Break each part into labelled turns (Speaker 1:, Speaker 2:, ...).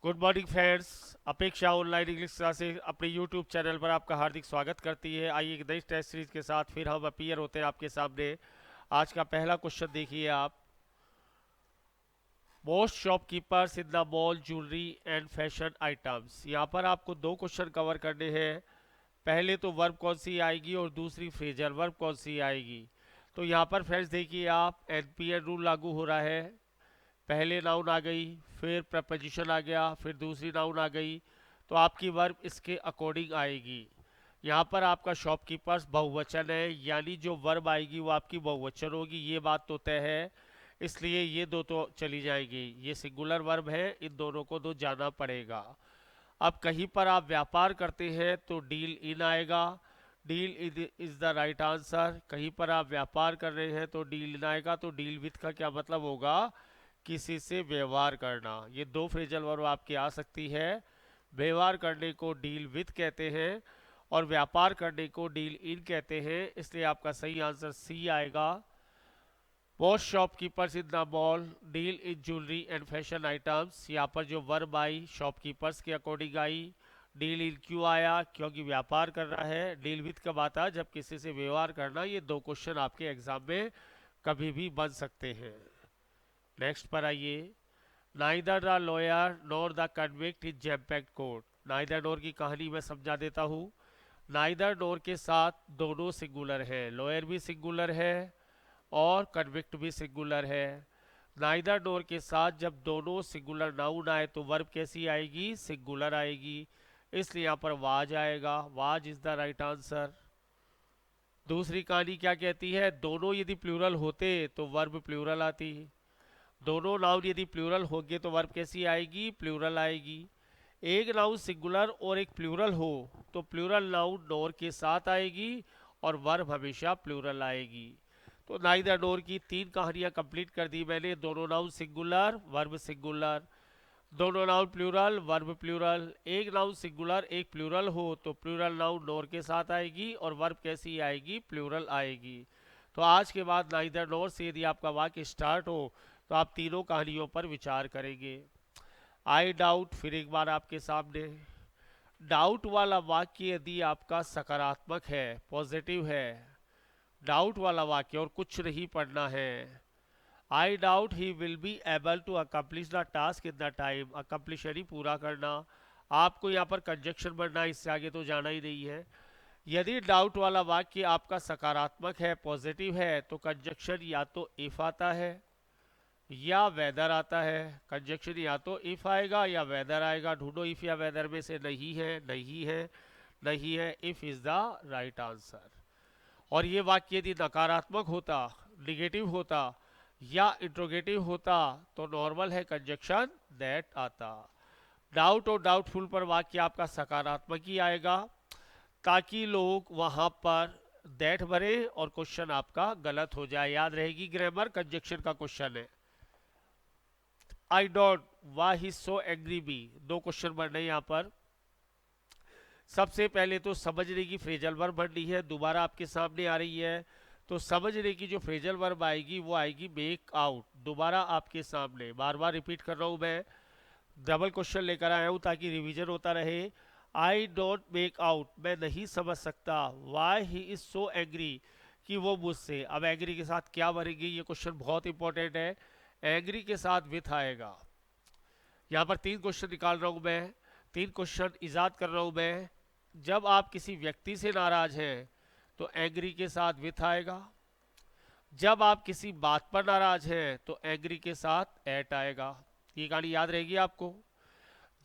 Speaker 1: Good morning friends. अपेक्षा online English classes अपने YouTube channel पर आपका हार्दिक स्वागत करती है। आइए एक नई टेस्ट सीरीज के साथ फिर हम अपीयर होते हैं आपके सामने। आज का पहला क्वेश्चन देखिए आप। Most shopkeepers in the mall jewellery and fashion items. यहाँ पर आपको दो क्वेश्चन कवर करने हैं। पहले तो वर्ब कौन सी आएगी और दूसरी फ्रेजल वर्ब कौन सी आएगी। तो यहाँ पर फ्रेंड्स देखिए आप, एनपीआर रूल लागू हो रहा है। पहले नाउन आ गई, फिर प्रपोजिशन आ गया, फिर दूसरी नाउन आ गई, तो आपकी वर्ब इसके अकॉर्डिंग आएगी। यहाँ पर आपका शॉपकीपर्स बहुवचन है, यानी जो वर्ब आएगी वो आपकी बहुवचन होगी, ये बात तो तय है। इसलिए ये दो तो चली जाएगी। ये सिंगुलर वर्ब है, इन दोनों को तो जाना पड़ेगा। अब कहीं पर आप व्यापार करते हैं तो डील इन आएगा। Deal is the right answer. कहीं पर आप व्यापार कर रहे हैं तो डील इन आएगा। तो डील विथ का क्या मतलब होगा? किसी से व्यवहार करना। ये दो फ्रेजल वर्ब आपकी आ सकती है। व्यवहार करने को डील विथ कहते हैं और व्यापार करने को डील इन कहते हैं। इसलिए आपका सही आंसर सी आएगा। Most shopkeepers in the mall deal in jewellery and fashion items. यहाँ पर जो वर्ब आई शॉपकीपर्स के अकॉर्डिंग आई। डील इन क्यों आया? क्योंकि व्यापार कर रहा है। डील विथ कब आता? जब किसी से व्यवहार करना। ये दो क्वेश्चन आपके एग्जाम में कभी भी बन सकते हैं। नेक्स्ट पर आइए। Neither the lawyer nor the convict is jam packed court. Neither nor की कहानी मैं समझा देता हूँ। नाइदर नोर के साथ दोनों सिंगुलर है, लॉयर भी सिंगुलर है और कन्विक्ट भी सिंगुलर है। नाइदर नोर के साथ जब दोनों सिंगुलर नाउन आए तो वर्ब कैसी आएगी? सिंगुलर आएगी। इसलिए यहाँ पर वाज आएगा। Was is the right answer. दूसरी कहानी क्या कहती है? दोनों यदि प्लूरल होते तो वर्ब प्लूरल आती। दोनों नाउन यदि प्लूरल होंगे तो वर्ब कैसी आएगी? प्लूरल आएगी। एक नाउन सिंगुलर और एक प्लूरल हो तो प्लूरल नाउन नोर के साथ आएगी और वर्ब हमेशा प्लूरल आएगी। तो नाइदर नोर की तीन कहानियां कंप्लीट कर दी मैंने। दोनों नाउन सिंगुलर, वर्ब सिंगुलर। दोनों नाउन प्लूरल, वर्ब प्लूरल। एक नाउन सिंगुलर एक प्लूरल हो तो प्लूरल नाउन नोर के साथ आएगी और वर्ब कैसी आएगी? प्लूरल आएगी। तो आज के बाद नाइदर नोर से यदि आपका वाक्य स्टार्ट हो तो आप तीनों कहानियों पर विचार करेंगे। आई डाउट फिर एक बार आपके सामने। डाउट वाला वाक्य यदि आपका सकारात्मक है, पॉजिटिव है, डाउट वाला वाक्य और कुछ नहीं पढ़ना है। I doubt he will be able to accomplish the task in the time. Accomplish यानी पूरा करना। आपको यहाँ पर कंजक्शन बढ़ना, इससे आगे तो जाना ही नहीं है। यदि डाउट वाला वाक्य आपका सकारात्मक है, पॉजिटिव है, तो कंजक्शन या तो इफ आता है या वेदर आता है। कंजक्शन या तो इफ आएगा या वेदर आएगा। ढूंढो इफ या वेदर में से। नहीं है, नहीं है, नहीं है। If is the right answer. और ये वाक्य यदि नकारात्मक होता, निगेटिव होता या इंट्रोगेटिव होता तो नॉर्मल है कंजक्शन दैट आता। डाउट और डाउटफुल पर वाक्य आपका सकारात्मक ही आएगा ताकि लोग वहां पर दैट भरे और क्वेश्चन आपका गलत हो जाए। याद रहेगी, ग्रामर कंजक्शन का क्वेश्चन है। I don't why he so angry be. दो क्वेश्चन बन रहे हैं यहाँ पर। सबसे पहले तो समझने की फ्रेजल वर्ब बननी है, दोबारा आपके सामने आ रही है। तो समझने की जो फ्रेजल वर्ब आएगी वो आएगी मेक आउट। दोबारा आपके सामने बार बार रिपीट कर रहा हूँ मैं। डबल क्वेश्चन लेकर आया हूँ ताकि रिवीजन होता रहे। आई डोंट मेक आउट, मैं नहीं समझ सकता। Why he is so angry, कि वो मुझसे। अब एंग्री के साथ क्या भरेंगे? ये क्वेश्चन बहुत इंपॉर्टेंट है। एंग्री के साथ विथ आएगा। यहाँ पर तीन क्वेश्चन निकाल रहा हूँ मैं, तीन क्वेश्चन इजाद कर रहा हूँ मैं। जब आप किसी व्यक्ति से नाराज हैं तो एंग्री के साथ विथ आएगा। जब आप किसी बात पर नाराज हैं तो एंग्री के साथ एट आएगा। ये कहानी याद रहेगी आपको।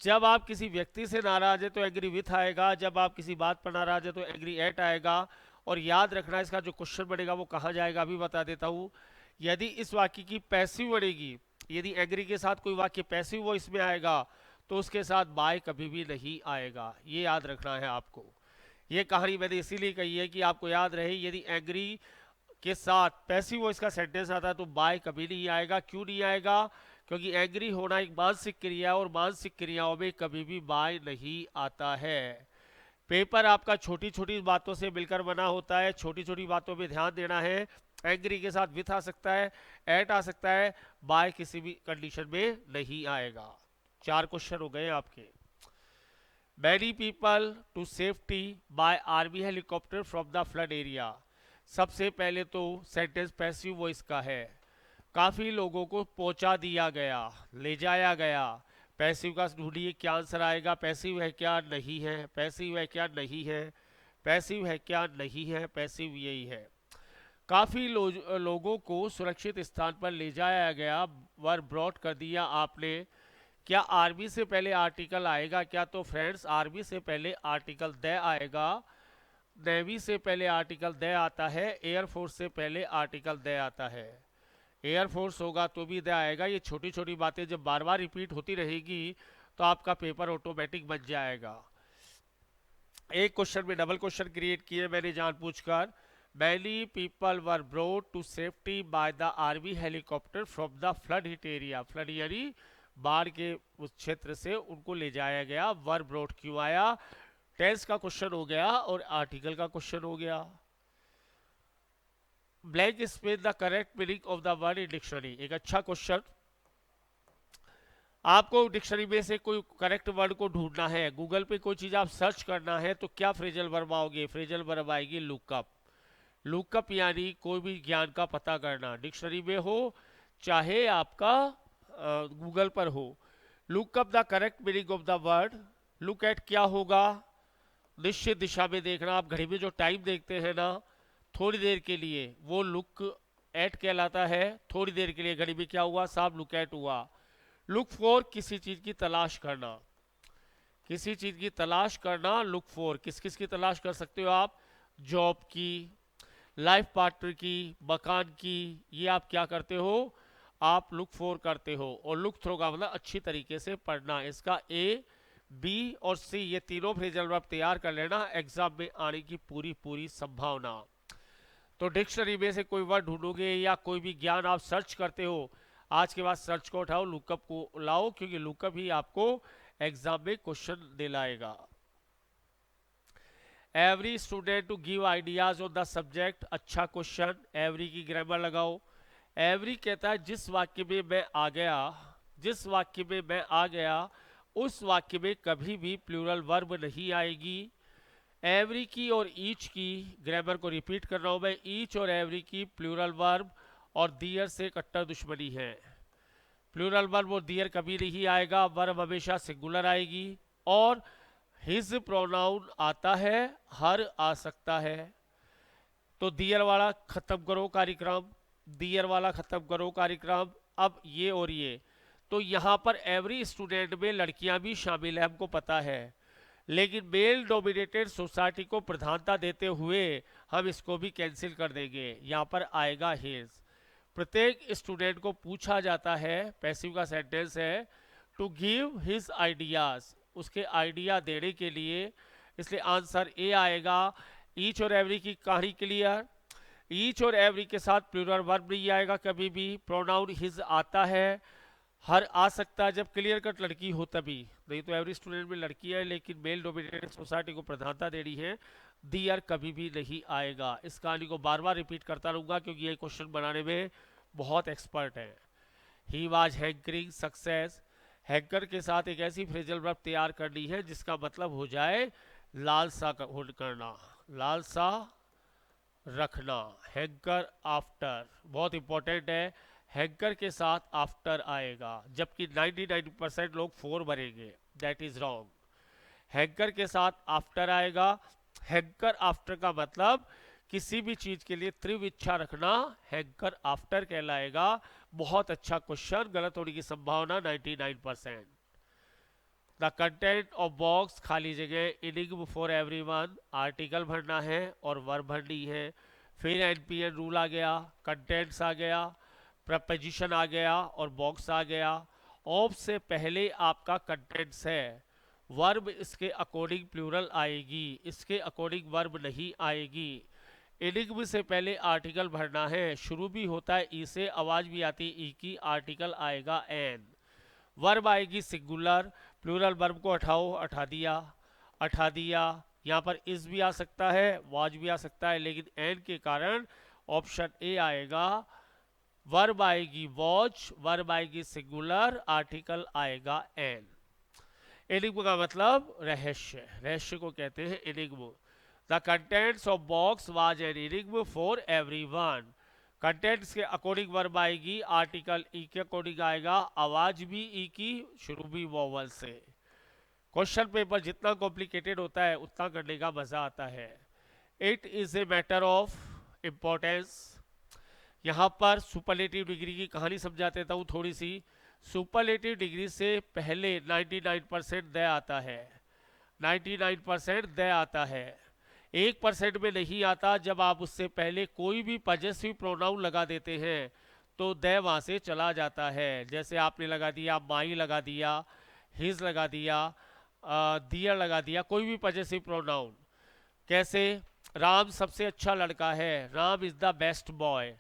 Speaker 1: जब आप किसी व्यक्ति से नाराज है तो एग्री विथ आएगा। जब आप किसी बात पर नाराज है तो एग्री एट आएगा। और याद रखना, इसका जो क्वेश्चन बनेगा वो कहाँ जाएगा अभी बता देता हूँ। यदि इस वाक्य की पैसिव बनेगी, यदि एग्री के साथ कोई वाक्य पैसिव वो इसमें आएगा तो उसके साथ बाय कभी भी नहीं आएगा। ये याद रखना है आपको। ये कहानी मैंने इसीलिए कही है कि आपको याद रहे। यदि एग्री के साथ पैसिव वॉइस का सेंटेंस आता है तो बाय कभी नहीं आएगा। क्यों नहीं आएगा? क्योंकि एग्री होना एक मानसिक क्रिया है और मानसिक क्रियाओं में कभी भी बाय नहीं आता है। पेपर आपका छोटी छोटी बातों से मिलकर बना होता है, छोटी छोटी बातों पे ध्यान देना है। एग्री के साथ विथ आ सकता है, एट आ सकता है, बाय किसी भी कंडीशन में नहीं आएगा। 4 क्वेश्चन हो गए आपके। Many people to safety by army helicopter from the flood area. सबसे पहले तो सेंटेंस पैसिव वॉइस का है। काफ़ी लोगों को पहुंचा दिया गया, ले जाया गया। पैसिव का ढूंढिए क्या आंसर आएगा। पैसिव है क्या, नहीं है। पैसिव है क्या, नहीं है। पैसिव है क्या, नहीं है। पैसिव यही है। काफ़ी लोगों को सुरक्षित स्थान पर ले जाया गया, वर ब्रॉट कर दिया आपने। क्या आर्मी से पहले आर्टिकल आएगा क्या? तो फ्रेंड्स आर्मी से पहले आर्टिकल द आएगा, नेवी से पहले आर्टिकल द आता है, एयरफोर्स से पहले आर्टिकल द आता है। एयरफोर्स होगा तो भी द आएगा। ये छोटी छोटी बातें जब बार बार रिपीट होती रहेगी तो आपका पेपर ऑटोमेटिक बन जाएगा। एक क्वेश्चन में डबल क्वेश्चन क्रिएट किए मैंने जानबूझकर। Many people were brought to safety by the army helicopter from the flood hit area. Flood यानी बाढ़ के उस क्षेत्र से उनको ले जाया गया। वर ब्रोड क्यों आया? टेंस का क्वेश्चन हो गया और आर्टिकल का क्वेश्चन हो गया। Blank space the correct meaning of the word in dictionary. एक अच्छा क्वेश्चन। आपको डिक्शनरी में से कोई करेक्ट वर्ड को ढूंढना है, गूगल पे कोई चीज़ आप सर्च करना है तो क्या फ्रेजल वर्ब आओगे? फ्रेजल वर्ब आएगी लुकअप। लुकअप यानी कोई भी ज्ञान का पता करना, डिक्शनरी में हो चाहे आपका गूगल पर हो। Lookup the correct meaning of the word. Look at क्या होगा? निश्चित दिशा में देखना। आप घड़ी में जो टाइम देखते हैं ना थोड़ी देर के लिए, वो लुक एट कहलाता है। थोड़ी देर के लिए घड़ी में क्या हुआ साहब? लुक एट हुआ। लुक फॉर किसी चीज की तलाश करना, किसी चीज की तलाश करना। लुक फॉर किस किस की तलाश कर सकते हो आप? जॉब की, लाइफ पार्टनर की, मकान की। ये आप क्या करते हो? आप लुक फॉर करते हो। और लुक थ्रो का मतलब अच्छी तरीके से पढ़ना। इसका ए, बी और सी ये तीनों फ्रेजल वर्ब तैयार कर लेना, एग्जाम में आने की पूरी पूरी संभावना। तो डिक्शनरी में से कोई वर्ड ढूंढोगे या कोई भी ज्ञान आप सर्च करते हो, आज के बाद सर्च को उठाओ, लुकअप को लाओ, क्योंकि लुकअप ही आपको एग्जाम में क्वेश्चन दिलाएगा। Every student to give ideas on the subject. अच्छा क्वेश्चन। एवरी की ग्रामर लगाओ। एवरी कहता है जिस वाक्य में मैं आ गया, जिस वाक्य में मैं आ गया उस वाक्य में कभी भी प्लूरल वर्ब नहीं आएगी। एवरी की और ईच की ग्रामर को रिपीट कर रहा हूं मैं। ईच और एवरी की प्लूरल वर्ब और दियर से कट्टर दुश्मनी है। प्लूरल वर्ब और दियर कभी नहीं आएगा, वर्ब हमेशा सिंगुलर आएगी। और हिज प्रोनाउन आता है, हर आ सकता है। तो दियर वाला खत्म करो कार्यक्रम, दियर वाला खत्म करो कार्यक्रम। अब ये और ये, तो यहाँ पर एवरी स्टूडेंट में लड़कियां भी शामिल है, हमको पता है, लेकिन मेल डोमिनेटेड सोसाइटी को प्रधानता देते हुए हम इसको भी कैंसिल कर देंगे। यहाँ पर आएगा हिज। प्रत्येक स्टूडेंट को पूछा जाता है, पैसिव का सेंटेंस है, टू गिव हिज आइडियाज, उसके आइडिया देने के लिए, इसलिए आंसर ए आएगा। ईच और एवरी की कहानी क्लियर। ईच और एवरी के साथ प्लूरल वर्ब नहीं आएगा कभी भी। प्रोनाउन हिज आता है, हर आ सकता है जब क्लियर कट लड़की हो तभी, नहीं तो एवरी स्टूडेंट में लड़की है लेकिन मेल डोमिनेटेड सोसाइटी को प्रधानता देनी है। दियर कभी भी नहीं आएगा। इस कहानी को बार बार रिपीट करता रहूंगा क्योंकि ये क्वेश्चन बनाने में बहुत एक्सपर्ट है। He was hankering success. Hanker के साथ एक ऐसी फ्रेजल वर्ब तैयार करनी है जिसका मतलब हो जाए लालसा करना, लालसा रखना। हैंकर आफ्टर बहुत इंपॉर्टेंट है। हैंकर के साथ आफ्टर आएगा, जबकि 99% लोग फोर भरेंगे, दैट इज रॉन्ग। हैंकर के साथ आफ्टर आएगा। हैंकर आफ्टर का मतलब किसी भी चीज के लिए तीव्र इच्छा रखना, हैंकर आफ्टर कहलाएगा। बहुत अच्छा क्वेश्चन, गलत होने की संभावना 99%। द कंटेंट ऑफ बॉक्स खाली जगह, इनिंग फॉर एवरीवन, आर्टिकल भरना है और वर्ब भरनी है। फिर एनपीएन रूल आ गया, कंटेंट्स आ गया, प्रपोजिशन आ गया और बॉक्स आ गया। ऑफ से पहले आपका कंटेंट्स है, वर्ब इसके अकॉर्डिंग प्लूरल आएगी, इसके अकॉर्डिंग वर्ब नहीं आएगी। इनिंग से पहले आर्टिकल भरना है, शुरू भी होता है ई से, आवाज भी आती है ई की, आर्टिकल आएगा एन। वर्ब आएगी सिंगुलर, प्लूरल वर्ब को हटाओ, हटा दिया, हटा दिया। यहाँ पर इस भी आ सकता है, वाज भी आ सकता है, लेकिन एन के कारण ऑप्शन ए आएगा। वर्ब आएगी वॉच, वर्ब आएगी सिंगुलर, आर्टिकल आएगा एन। एनिग्मा का मतलब रहस्य, रहस्य को कहते हैं enigma. The contents of box was an enigma for everyone. Contents के अकॉर्डिंग वर्ब आएगी, आर्टिकल ई के अकॉर्डिंग आएगा, आवाज भी ई की, शुरू भी वोवल से। क्वेश्चन पेपर जितना कॉम्प्लिकेटेड होता है उतना करने का मजा आता है। It is a matter of importance. यहाँ पर सुपरलेटिव डिग्री की कहानी समझा देता हूँ थोड़ी सी। सुपरलेटिव डिग्री से पहले 99% दे आता है, 99% दे आता है। 1% में नहीं आता, जब आप उससे पहले कोई भी पॉजेसिव प्रोनाउन लगा देते हैं तो दे वहाँ से चला जाता है। जैसे आपने लगा दिया माई, लगा दिया हिज, लगा दिया दियर, लगा दिया कोई भी पॉजेसिव प्रोनाउन। कैसे, राम सबसे अच्छा लड़का है, Ram is the best boy,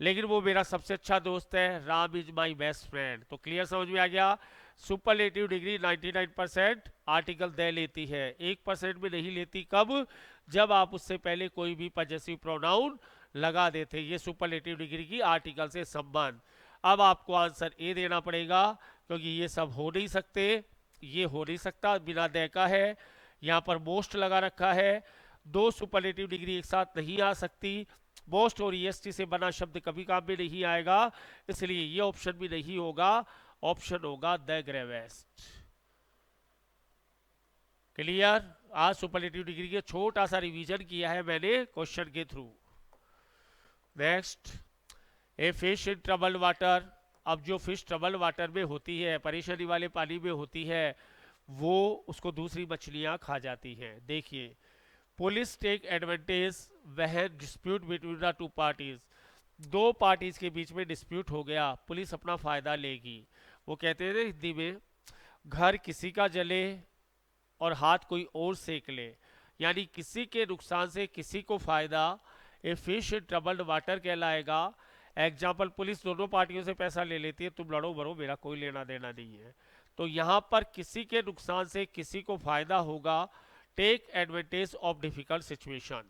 Speaker 1: लेकिन वो मेरा सबसे अच्छा दोस्त है, Ram is my best friend. तो क्लियर समझ में आ गया। सुपरलेटिव डिग्री 99% आर्टिकल दे लेती है, 1% में नहीं लेती। कब? जब आप उससे पहले कोई भी पॉजेसिव प्रोनाउन लगा देते। ये सुपरलेटिव डिग्री की आर्टिकल से संबंध। अब आपको आंसर ए देना पड़ेगा, क्योंकि ये सब हो नहीं सकते, ये हो नहीं सकता बिना दे का है। यहाँ पर मोस्ट लगा रखा है, दो सुपरलेटिव डिग्री एक साथ नहीं आ सकती। मोस्ट और ईएसटी से बना शब्द कभी काम में नहीं आएगा, इसलिए ये ऑप्शन भी नहीं होगा। ऑप्शन होगा द ग्रेवेस्ट। क्लियर। आज सुपरलेटिव डिग्री के छोटा सा रिवीजन किया है मैंने क्वेश्चन के through. Next, A fish in troubled water. अब जो फिश ट्रबल्ड वाटर में होती है, परेशानी वाले पानी में होती है, वो उसको दूसरी मछलियां खा जाती हैं। देखिए, police take advantage when dispute between the two parties. दो पार्टीज के बीच में डिस्प्यूट हो गया, पुलिस अपना फायदा लेगी। वो कहते हैं ना हिंदी में, घर किसी का जले और हाथ कोई और सेक ले, यानी किसी के नुकसान से किसी को फायदा। ए फिश इन ट्रबल्ड वाटर कहलाएगा। एग्जाम्पल, पुलिस दोनों पार्टियों से पैसा ले लेती है, तुम लड़ो भरो, मेरा कोई लेना देना नहीं है। तो यहाँ पर किसी के नुकसान से किसी को फायदा होगा। Take advantage of difficult situation,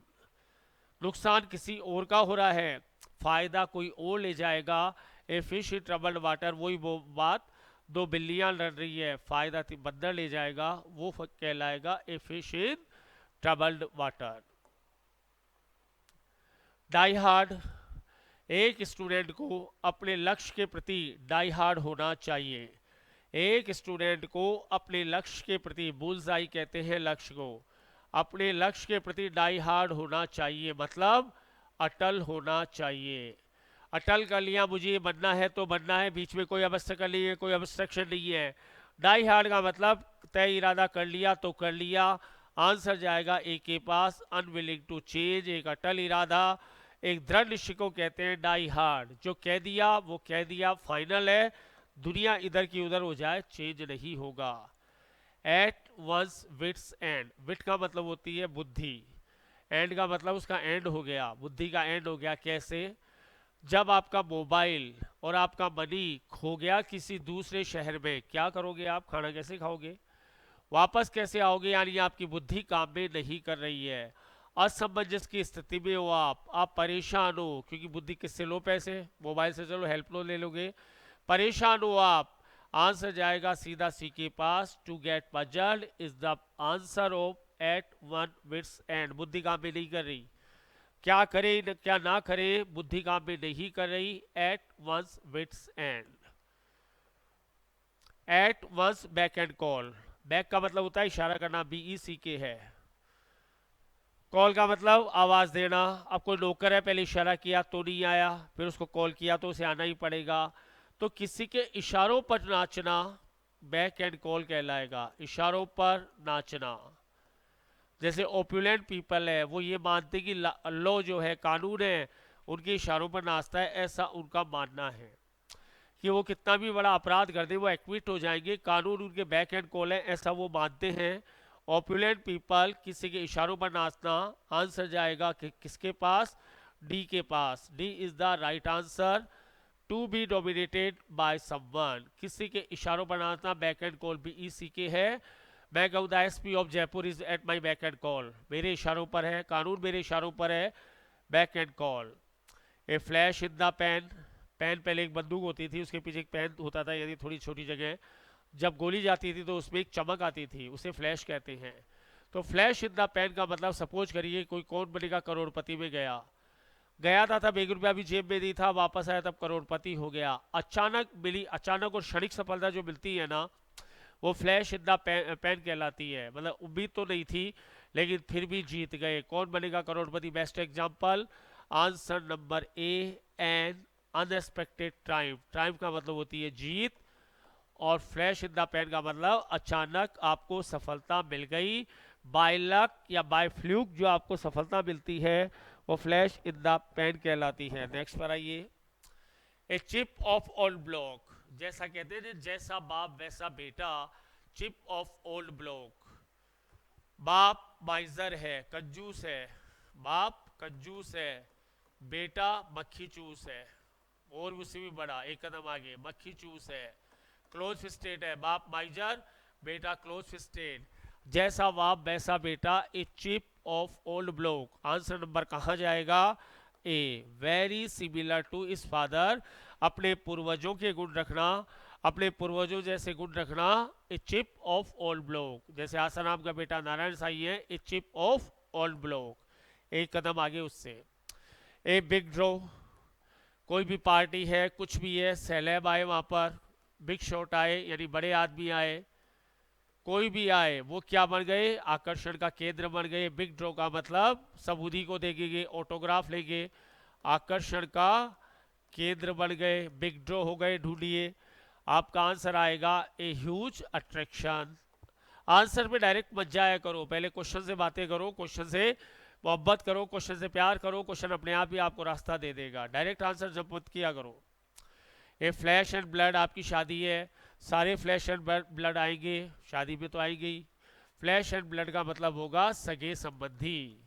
Speaker 1: नुकसान किसी और का हो रहा है, फायदा कोई और ले जाएगा। ए फिश इन ट्रबल्ड वाटर, वही वो बात, दो बिल्लियां लड़ रही है, फायदा बंदर ले जाएगा, वो कहलाएगा a fish in troubled water. Die hard, एक स्टूडेंट को अपने लक्ष्य के प्रति डाई हार्ड होना चाहिए। एक स्टूडेंट को अपने लक्ष्य के प्रति, बुल्सआई कहते हैं लक्ष्य को, अपने लक्ष्य के प्रति डाई हार्ड होना चाहिए, मतलब अटल होना चाहिए। अटल कर लिया, मुझे ये बनना है तो बनना है, बीच में कोई अवस्ट्रक्शन नहीं है, कोई अवस्ट्रक्शन नहीं है। डाई हार्ड का मतलब तय इरादा कर लिया तो कर लिया। आंसर जाएगा ए के पास, अनविलिंग टू चेंज, एक अटल इरादा, एक दृढ़ निश्चय को कहते हैं डाई हार्ड। जो कह दिया वो कह दिया, फाइनल है, दुनिया इधर की उधर हो जाए, चेंज नहीं होगा। एट वंस विट्स एंड, विट का मतलब होती है बुद्धि, एंड का मतलब उसका एंड हो गया, बुद्धि का एंड हो गया। कैसे? जब आपका मोबाइल और आपका मनी खो गया किसी दूसरे शहर में, क्या करोगे आप? खाना कैसे खाओगे? वापस कैसे आओगे? यानी आपकी बुद्धि काम में नहीं कर रही है, असमंजस की स्थिति में हो आप परेशान हो, क्योंकि बुद्धि किससे लो? पैसे, मोबाइल से चलो हेल्प लो ले लोगे, परेशान हो आप। आंसर जाएगा सीधा सी के पास, to get puzzled is the answer of at one wits end. बुद्धि काम में नहीं कर रही, क्या करे क्या ना करे, बुद्धि काम में नहीं कर रही, at one's wit's end. At one's beck and call, beck का मतलब होता है इशारा करना, BEC के है। कॉल का मतलब आवाज देना। अब कोई नौकर है, पहले इशारा किया तो नहीं आया, फिर उसको कॉल किया तो उसे आना ही पड़ेगा, तो किसी के इशारों पर नाचना बैक एंड कॉल कहलाएगा, इशारों पर नाचना। जैसे ओपुलेंट पीपल है, वो ये मानते कि लॉ जो है, कानून है, उनके इशारों पर नाचता है, ऐसा उनका मानना है कि वो कितना भी बड़ा अपराध कर दे वो एक्विट हो जाएंगे, कानून उनके बैक एंड कॉल है, ऐसा वो मानते हैं। ओपुलेंट पीपल, किसी के इशारों पर नाचना। आंसर जाएगा कि किसके पास? डी के पास, D is the right answer. To be dominated by someone, किसी के इशारों पर नाचना, बैक एंड कॉल BEC के है। मैं कहूँ the SP of Jaipur is at my beck and call, मेरे इशारों पर है, कानून मेरे इशारों पर है, beck and call. A flash in the pan, pan पहले एक बंदूक होती थी, उसके पीछे एक पेन होता था, यानी थोड़ी छोटी जगह, जब गोली जाती थी तो उसमें एक चमक आती थी, उसे फ्लैश कहते हैं। तो फ्लैश इन द पैन का मतलब सपोज करिए कोई कौन बनेगा करोड़पति में गया, गया था तब 1 रुपया भी जेब में नहीं था, वापस आया तब करोड़पति हो गया। अचानक मिली, अचानक और क्षणिक सफलता जो मिलती है ना, वो फ्लैश इन द पैन कहलाती है। मतलब उम्मीद तो नहीं थी लेकिन फिर भी जीत गए। Kaun Banega Crorepati? Best example answer number A, an unexpected triumph. Triumph का मतलब होती है जीत, और फ्लैश इन द पैन का मतलब अचानक आपको सफलता मिल गई। बाय लक या बाय फ्लूक जो आपको सफलता मिलती है वो फ्लैश इन द पैन कहलाती है। नेक्स्ट पर आइए। A chip off old block, जैसा कहते हैं ना, जैसा बाप वैसा बेटा, चिप ऑफ ओल्ड ब्लॉक। बाप माइजर है, कंजूस है, बाप कंजूस है, बेटा मक्खी चूस है, और उससे भी बड़ा एक कदम आगे मक्खी चूस है। क्लोज फिस्टेड है, बाप माइजर, बेटा क्लोज फिस्टेड। जैसा बाप वैसा बेटा, a chip off old block. Answer number कहाँ जाएगा? ए। वेरी सिमिलर टू इस फादर, अपने पूर्वजों के गुण रखना, अपने पूर्वजों जैसे गुण रखना। A chip off old block, जैसे आसाराम का बेटा नारायण साई है, a chip off old block, एक कदम आगे उससे। ए बिग ड्रॉ, कोई भी पार्टी है, कुछ भी है, सेलेब आए वहाँ पर, बिग शॉट आए यानी बड़े आदमी आए, कोई भी आए, वो क्या बन गए? आकर्षण का केंद्र बन गए। बिग ड्रॉ का मतलब सब उन्हीं को देखेंगे, ऑटोग्राफ लेंगे, आकर्षण का केंद्र बन गए, बिग ड्रॉ हो गए। ढूंढिए, आपका आंसर आएगा ए ह्यूज अट्रैक्शन। आंसर में डायरेक्ट मत जाया करो, पहले क्वेश्चन से बातें करो, क्वेश्चन से मोहब्बत करो, क्वेश्चन से प्यार करो, क्वेश्चन अपने आप ही आपको रास्ता दे देगा। डायरेक्ट आंसर जब मत किया करो। ये फ्लैश एंड ब्लड, आपकी शादी है, सारे फ्लैश एंड ब्लड आएंगे, शादी में तो आएंगे ही। फ्लैश एंड ब्लड का मतलब होगा सगे संबंधी,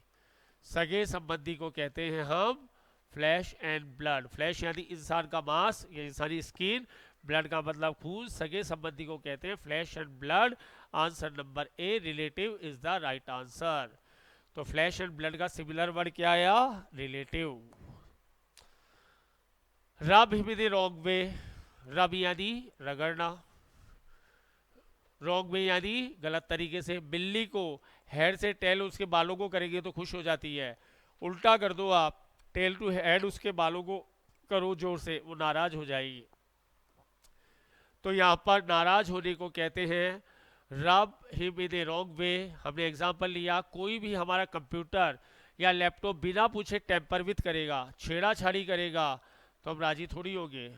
Speaker 1: सगे संबंधी को कहते हैं हम फ्लैश एंड ब्लड। फ्लैश यानी इंसान का मांस या इंसानी स्किन, ब्लड का मतलब खून, सगे संबंधी को कहते हैं flash and blood. Answer number A, relative is the right answer. तो फ्लैश एंड ब्लड का सिमिलर वर्ड क्या आया? रिलेटिव। रब हिम इन रॉन्ग वे, रब यानी रगड़ना, रॉन्ग वे यानी गलत तरीके से। बिल्ली को हेड से टेल उसके बालों को करेंगे तो खुश हो जाती है, उल्टा कर दो आप, टेल टू हेड उसके बालों को करो जोर से, वो नाराज हो जाएगी। तो यहाँ पर नाराज होने को कहते हैं रब him in A wrong way. हमने एग्जाम्पल लिया, कोई भी हमारा कंप्यूटर या लैपटॉप बिना पूछे टेम्पर विथ करेगा, छेड़ाछाड़ी करेगा, तो हम राजी थोड़ी होंगे।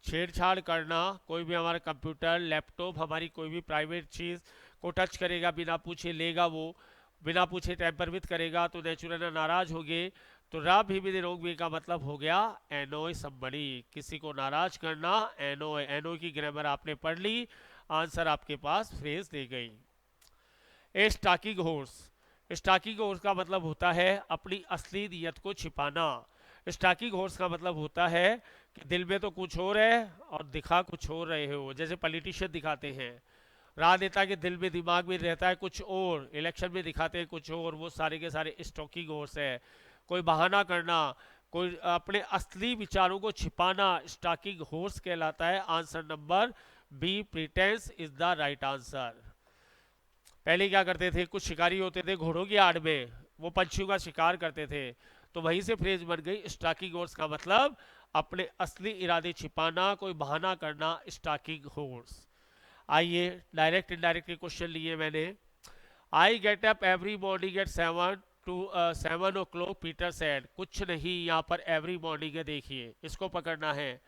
Speaker 1: छेड़छाड़ करना, कोई भी हमारा कंप्यूटर लैपटॉप हमारी कोई भी प्राइवेट चीज़ को टच करेगा, बिना पूछे लेगा, वो बिना पूछे टेम्पर विथ करेगा, तो नेचुरल नाराज होंगे। तो रब him in A wrong way का मतलब हो गया एनोय समबडी, किसी को नाराज करना। एनोय, एनोय की ग्रामर आपने पढ़ ली, आंसर आपके पास फ्रेज दे गई। ए स्टाकिंग हॉर्स, स्टाकिंग हॉर्स का मतलब होता है अपनी असली नीयत को छिपाना। स्टाकिंग हॉर्स का मतलब होता है कि दिल में तो कुछ और है और दिखा कुछ और रहे हो, जैसे पॉलिटिशियन दिखाते हैं, राजनेता के दिल में दिमाग में रहता है कुछ और, इलेक्शन में दिखाते हैं कुछ और, वो सारे के सारे स्टॉकिंग हॉर्स है। कोई बहाना करना, कोई अपने असली विचारों को छिपाना, स्टॉकिंग हॉर्स कहलाता है। Answer number B, pretence is the right answer. पहले क्या करते थे, कुछ शिकारी होते थे घोड़ों की आड़ में, वो पंछियों का शिकार करते थे, तो वहीं से फ्रेज बन गई स्टॉकिंग हॉर्स का मतलब अपने असली इरादे छिपाना, कोई बहाना करना, स्टॉकिंग हॉर्स। आइए डायरेक्ट इनडायरेक्ट के क्वेश्चन लिए मैंने। I get up every morning at 7 o'clock, Peter said. कुछ नहीं, यहाँ पर एवरी मॉर्निंग है, देखिए इसको पकड़ना है।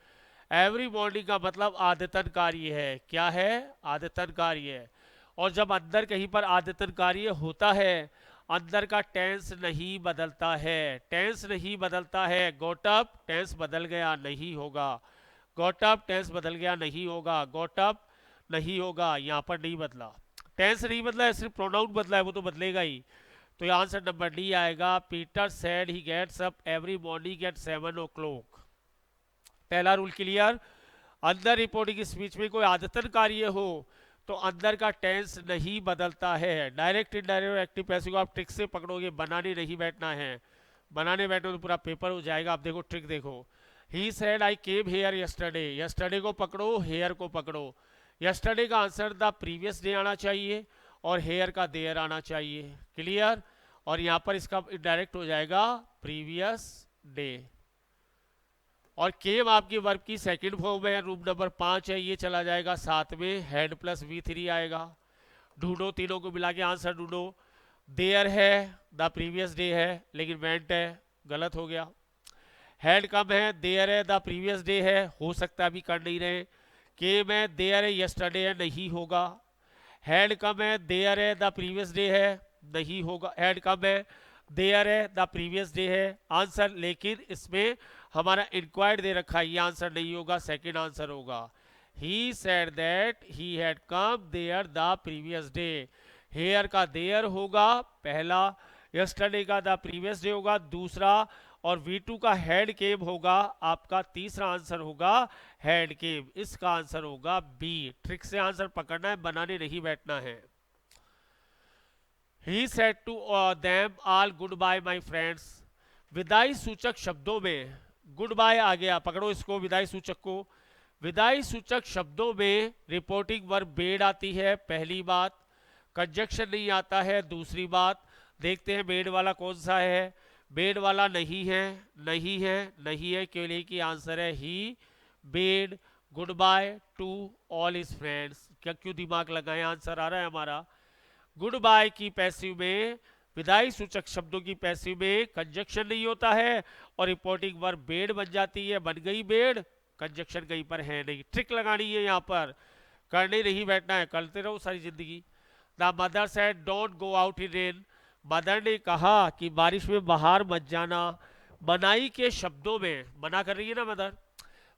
Speaker 1: एवरी मॉर्निंग का मतलब आदतन कार्य है, क्या है? आदतन कार्य है। और जब अंदर कहीं पर आदतन कार्य होता है, अंदर का टेंस नहीं बदलता है, टेंस नहीं बदलता है। गोट अप, टेंस बदल गया, नहीं होगा। गोट अप, टेंस बदल गया, नहीं होगा। गोट अप नहीं होगा, यहाँ पर नहीं बदला, टेंस नहीं बदला है, सिर्फ प्रोनाउन बदला है, वो तो बदलेगा ही। तो ये आंसर नंबर डी आएगा। Peter said he gets up every morning at 7 o'clock। पहला रूल क्लियर। अंदर रिपोर्टिंग स्पीच में कोई आदतन कार्य हो तो अंदर का टेंस नहीं बदलता है। डायरेक्ट इनडायरेक्ट और एक्टिव पैसिव को आप ट्रिक से पकड़ोगे, बनाने नहीं बैठना है, बनाने बैठो तो पूरा पेपर हो जाएगा। आप देखो ट्रिक देखो, he said I came here yesterday, yesterday को पकड़ो, हेयर को पकड़ो। यस्टरडे का आंसर द प्रीवियस डे आना चाहिए और हेयर का देयर आना चाहिए। क्लियर? और यहाँ पर इसका डायरेक्ट हो जाएगा प्रीवियस डे। और केम आपकी वर्ब की सेकंड फॉर्म है, रूम नंबर 5 है, ये चला जाएगा साथ में, हेड प्लस V3 आएगा। ढूंढो, तीनों को मिला के आंसर ढूंढो। देयर है, द प्रीवियस डे है, लेकिन वेंट है, गलत हो गया। हेड कम है, देयर है, द प्रीवियस डे है, हो सकता है अभी कर नहीं रहे। केम है, देयर है, यस्टरडे है, नहीं होगा। हेड कम है, देयर है, द प्रीवियस डे है, नहीं होगा। हेड कम है, देयर है, द प्रीवियस डे है आंसर, लेकिन इसमें हमारा इंक्वायर्ड दे रखा है, ये आंसर नहीं होगा, सेकंड आंसर होगा। He said that he had come there the previous day. Here का देयर होगा पहला, यस्टरडे का द प्रीवियस डे होगा दूसरा, और V2 का हेड केम होगा आपका तीसरा आंसर होगा हेड केम। इसका आंसर होगा बी। ट्रिक से आंसर पकड़ना है, बनाने नहीं बैठना है। He said to them all goodbye my friends। विदाई सूचक शब्दों में गुड बाय आ गया, पकड़ो इसको विदाई सूचक को। विदाई सूचक शब्दों में रिपोर्टिंग वर्ब बेड आती है, पहली बात। कंजक्शन नहीं आता है, दूसरी बात। देखते हैं बेड वाला कौन सा है। बेड वाला नहीं है, नहीं है, नहीं है, केवल एक ही आंसर है, he bade goodbye to all his friends. क्या क्यों दिमाग लगाए, आंसर आ रहा है हमारा। गुड बाय की पैसिव में, विदाई सूचक शब्दों की पैसिव में कंजक्शन नहीं होता है और रिपोर्टिंग वर्ब बेड बन जाती है, बन गई बेड, कंजक्शन कहीं पर है नहीं। ट्रिक लगानी है यहाँ पर, करने नहीं बैठना है, करते रहो सारी जिंदगी। The mother said don't go out in rain. Mother ने कहा कि बारिश में बाहर मत जाना। बनाई के शब्दों में, मना कर रही है ना मदर,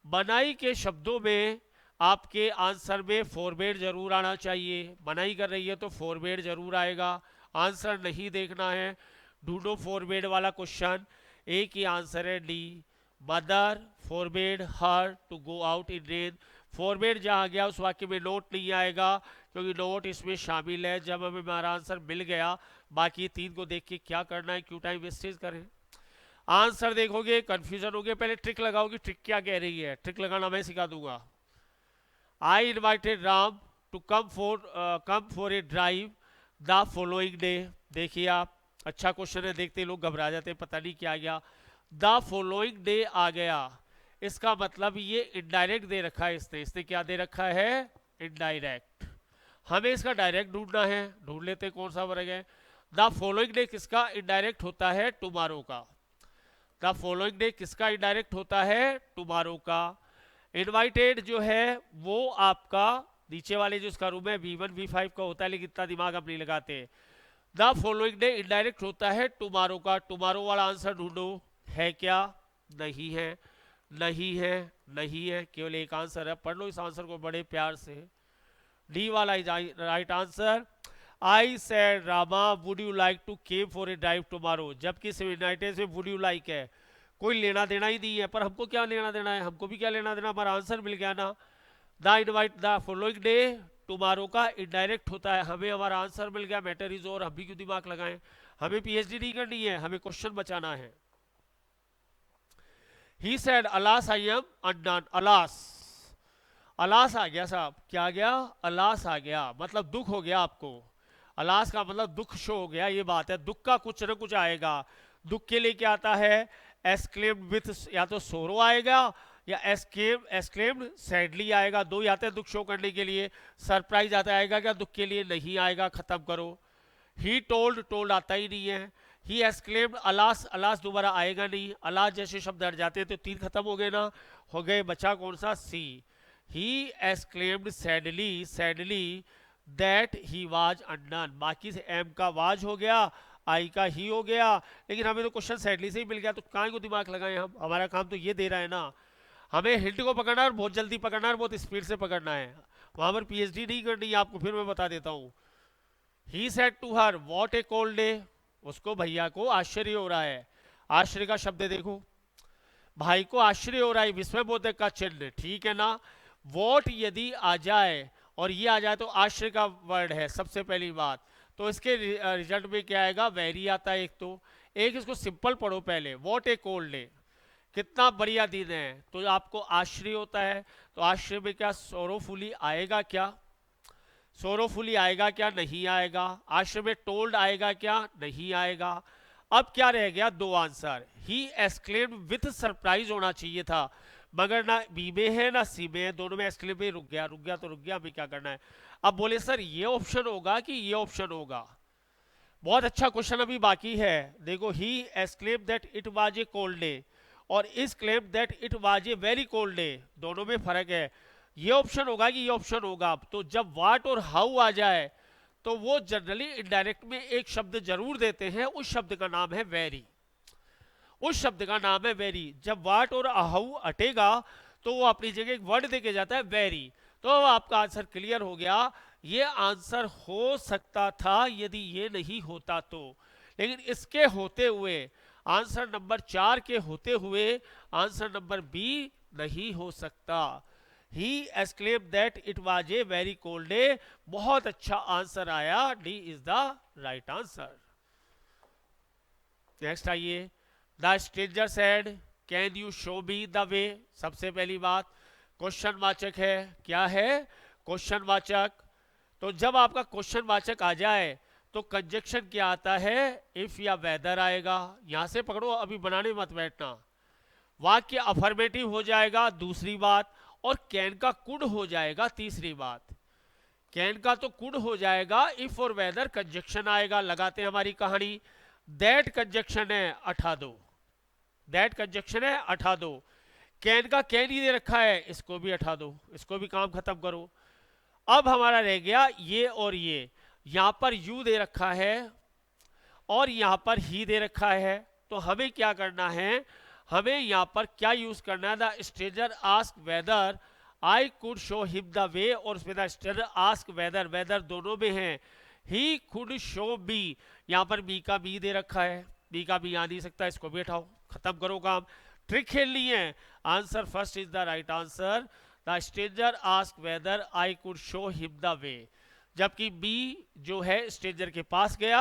Speaker 1: बनाई के शब्दों में आपके आंसर में फॉरवर्ड जरूर आना चाहिए। मनाई कर रही है तो फॉरवर्ड जरूर आएगा, आंसर नहीं देखना है। ढूंढो फॉरवर्ड वाला क्वेश्चन, एक ही आंसर है D. Mother forward her to go out in rain. Forward जहाँ गया उस वाक्य में नोट नहीं आएगा, क्योंकि नोट इसमें शामिल है। जब हमें हमारा आंसर मिल गया, बाकी तीन को देख के क्या करना है, क्यों टाइम वेस्टेज करें। आंसर देखोगे कंफ्यूजन होगे, पहले ट्रिक लगाओगे, ट्रिक क्या कह रही है, ट्रिक लगाना मैं सिखा दूंगा। I invited Ram to come for a drive the following day. देखिए आप, अच्छा क्वेश्चन है, देखते लोग घबरा जाते हैं, पता नहीं क्या आ गया। द फॉलोइंग डे आ गया, इसका मतलब ये इनडायरेक्ट दे रखा है इसने क्या दे रखा है, इनडायरेक्ट। हमें इसका डायरेक्ट ढूंढना है, ढूंढ लेते हैं कौन सा वर्ग है। द फॉलोइंग डे किसका इनडायरेक्ट होता है, टुमारो का। द फॉलोइंग डे किसका इनडायरेक्ट होता है, टुमारो का। इनवाइटेड जो है वो आपका नीचे वाले जो इसका रूम है V1 V5 का होता है, लेकिन इतना दिमाग हम नहीं लगाते। द फॉलोइंग डे इनडायरेक्ट होता है टुमारो का। टुमारो वाला आंसर ढूंढो, है क्या, नहीं है, नहीं है, नहीं है, केवल एक आंसर है। पढ़ लो इस आंसर को बड़े प्यार से। डी वाला right answer. I said Rama would you like to came for a drive tomorrow. जबकि यूनाइटेड में वुड यू लाइक है, कोई लेना देना ही नहीं है, पर हमको क्या लेना देना है, हमको भी क्या लेना देना, हमारा आंसर मिल गया ना। The invite the following day tomorrow का इनडायरेक्ट होता है, हमें हमारा आंसर मिल गया, मैटर इज और। हम भी क्यों दिमाग लगाएं, हमें PhD नहीं करनी है, हमें क्वेश्चन बचाना है। He said alas I am undone. Alas, alas आ गया साहब, क्या आ गया, अलास आ गया, मतलब दुख हो गया आपको। अलास का मतलब दुख शो हो गया, ये बात है, दुख का कुछ न कुछ आएगा। दुख के लिए क्या आता है, एस्क्लेम्ड विथ, या तो सोरो आएगा या एस्क्लेम्ड सैडली आएगा, दो ही आते हैं दुख शो करने के लिए। सरप्राइज आता आएगा क्या, दुख के लिए नहीं आएगा, खत्म करो। ही टोल्ड, टोल्ड आता ही नहीं है। ही एस्क्लेम्ड अलास, अलास दोबारा आएगा नहीं, अलास जैसे शब्द हट जाते हैं तो तीन खत्म हो गए ना, हो गए, बचा कौन सा, C. He exclaimed sadly, sadly that he was undone. बाकी से एम का वाज हो गया, आई का ही हो गया, लेकिन हमें तो क्वेश्चन सैडली से ही मिल गया, तो कहाँ को दिमाग लगाएं हम, हमारा काम तो ये दे रहा है ना। हमें हिंट को पकड़ना है, बहुत जल्दी पकड़ना है, बहुत स्पीड से पकड़ना है, वहां पर PhD नहीं करनी है आपको, फिर मैं बता देता हूँ। He said to her what a cold day. उसको, भैया को आश्चर्य हो रहा है। आश्चर्य का शब्द देखो, भाई को आश्चर्य हो रहा है, विस्मयबोधक का चिन्ह, ठीक है ना। वॉट यदि आ जाए और ये आ जाए तो आश्चर्य का वर्ड है सबसे पहली बात, तो इसके रिजल्ट में क्या आएगा, वेरी आता है। एक तो एक इसको सिंपल पढ़ो पहले, वॉट ए कोल्ड डे। कितना बढ़िया दिन है। तो आपको आश्रय होता है, तो आश्रय में क्या सोरोफुली आएगा क्या? सोरोफुली आएगा क्या? नहीं आएगा। आश्रय में टोल्ड आएगा क्या? नहीं आएगा। अब क्या रह गया? दो answer. He exclaimed with surprise होना चाहिए था, मगर ना बी में है ना सी में है, दोनों में एक्सक्लेम में रुक गया। रुक गया तो रुक गया, हमें क्या करना है? अब बोले सर ये ऑप्शन होगा कि ये ऑप्शन होगा। बहुत अच्छा क्वेश्चन अभी बाकी है। देखो, he exclaim that it was a cold day और इस claim that it was a very cold day, दोनों में फर्क है। ये ऑप्शन होगा कि ये ऑप्शन होगा? तो जब वाट और हाउ आ जाए तो वो जनरली इनडायरेक्ट में एक शब्द जरूर देते हैं, उस शब्द का नाम है वेरी। उस शब्द का नाम है वेरी। जब वाट और हाउ हटेगा तो वो अपनी जगह एक वर्ड देके जाता है वेरी। तो अब आपका आंसर क्लियर हो गया। ये आंसर हो सकता था यदि ये नहीं होता तो, लेकिन इसके होते हुए, आंसर नंबर 4 के होते हुए आंसर नंबर बी नहीं हो सकता। He exclaim that it was a very cold day. बहुत अच्छा आंसर आया, D is the right answer. Next आइए। The stranger said can you show me the way. सबसे पहली बात क्वेश्चन वाचक है। क्या है? क्वेश्चन वाचक। तो जब आपका क्वेश्चन वाचक आ जाए तो कंजक्शन क्या आता है? इफ या वेदर आएगा। यहां से पकड़ो, अभी बनाने मत बैठना। वाक्य अफर्मेटिव हो जाएगा, दूसरी बात, और कैन का कुड हो जाएगा, तीसरी बात। कैन का तो कुड हो जाएगा, इफ और वेदर कंजक्शन आएगा। लगाते हैं हमारी कहानी। दैट कंजक्शन है, हटा दो। दैट कंजक्शन है, हटा दो। कैन का कैन ही दे रखा है, इसको भी हटा दो, इसको भी काम खत्म करो। अब हमारा रह गया ये और ये। यहां पर यू दे रखा है और यहां पर ही दे रखा है। तो हमें क्या करना है? हमें यहां पर क्या यूज करना है? The stranger ask whether I could show him the way, और उसमें the stranger ask whether, whether दोनों में है। ही कुड शो बी, यहां पर बी का बी दे रखा है, बी का बी आ नहीं सकता, इसको भी हटाओ, खत्म करो काम। ट्रिक खेलनी है। Answer first is the right answer. The stranger ask whether I could show him the वे, जबकि बी जो है स्ट्रेंजर के पास गया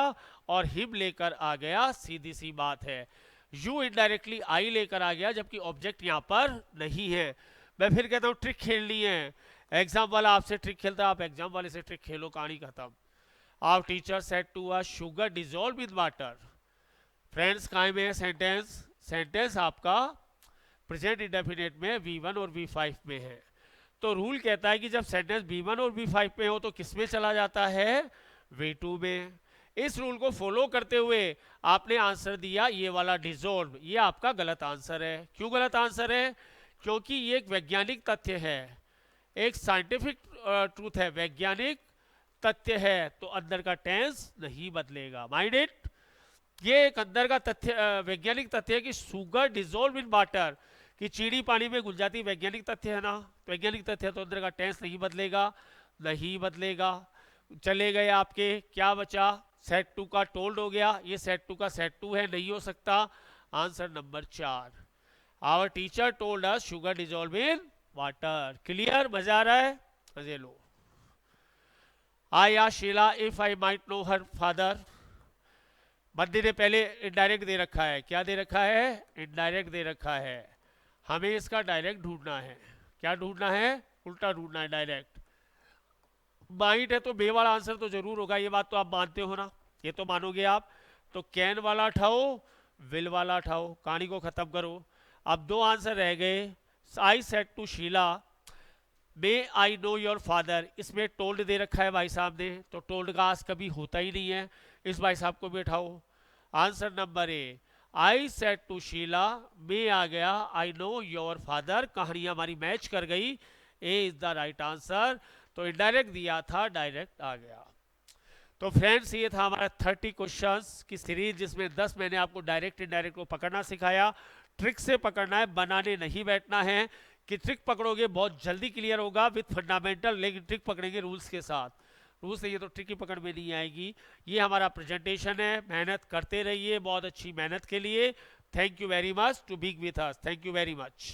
Speaker 1: और हिम लेकर आ गया, सीधी सी बात है। यू इनडायरेक्टली आई लेकर आ गया, जबकि ऑब्जेक्ट यहां पर नहीं है। मैं फिर कहता हूं ट्रिक खेलनी है। एग्जाम वाला आपसे ट्रिक खेलता है, आप एग्जाम वाले से ट्रिक खेलो, कहानी खत्म। Our teacher said to us sugar dissolve with water. Friends कहाँ में है सेंटेंस? सेंटेंस आपका प्रेजेंट इंडेफिनिट में V1 और V5 में है। तो रूल कहता है कि जब सेंटेंस V1 और V5 में हो तो किस में चला जाता है? V2 में। इस रूल को फॉलो करते हुए आपने आंसर दिया ये वाला डिजोल्व। ये आपका गलत आंसर है। क्यों गलत आंसर है? क्योंकि ये एक वैज्ञानिक तथ्य है, एक साइंटिफिक ट्रूथ है, वैज्ञानिक तथ्य है, तो अंदर का टेंस नहीं बदलेगा। Mind it. ये एक अंदर का तथ्य, वैज्ञानिक तथ्य है कि शुगर डिजोल्व इन वाटर, कि चीनी पानी में घुल जाती, वैज्ञानिक तथ्य है ना। वैज्ञानिक तथ्य तो अंदर का टेंस नहीं बदलेगा, नहीं बदलेगा। चले गए आपके, क्या बचा? सेट टू का टोल्ड हो गया, ये सेट टू का सेट टू है, नहीं हो सकता। Answer number 4। Our teacher told us sugar dissolve in water. Clear? मजा आ रहा है? मजे लो। I asked Sheela if I might know her father. बंदे ने पहले इनडायरेक्ट दे रखा है। क्या दे रखा है? इनडायरेक्ट दे रखा है। हमें इसका डायरेक्ट ढूंढना है। क्या ढूंढना है? उल्टा ढूंढना है, डायरेक्ट। माइट है तो बे वाला आंसर तो जरूर होगा, ये बात तो आप मानते हो ना, ये तो मानोगे आप। तो कैन वाला उठाओ, विल वाला उठाओ, कहानी को खत्म करो। अब दो आंसर रह गए। I said to Sheela may I know your father. इसमें टोल्ड दे रखा है भाई साहब ने, तो टोल्ड का आज कभी होता ही नहीं है, इस भाई साहब को भी उठाओ। Answer number A, I said to Sheela, मे आ गया, आई नो योर फादर, कहानी हमारी मैच कर गई, ए इज द राइट आंसर। तो इनडायरेक्ट दिया था, डायरेक्ट आ गया। तो फ्रेंड्स ये था हमारा 30 क्वेश्चंस की सीरीज, जिसमें 10 मैंने आपको डायरेक्ट इनडायरेक्ट को पकड़ना सिखाया। ट्रिक से पकड़ना है, बनाने नहीं बैठना है। कि ट्रिक पकड़ोगे बहुत जल्दी क्लियर होगा विथ फंडामेंटल, लेकिन ट्रिक पकड़ेंगे रूल्स के साथ। रूल्स से ये तो ट्रिक की पकड़ में नहीं आएगी। ये हमारा प्रेजेंटेशन है, मेहनत करते रहिए, बहुत अच्छी मेहनत के लिए। Thank you very much to be with us. Thank you very much.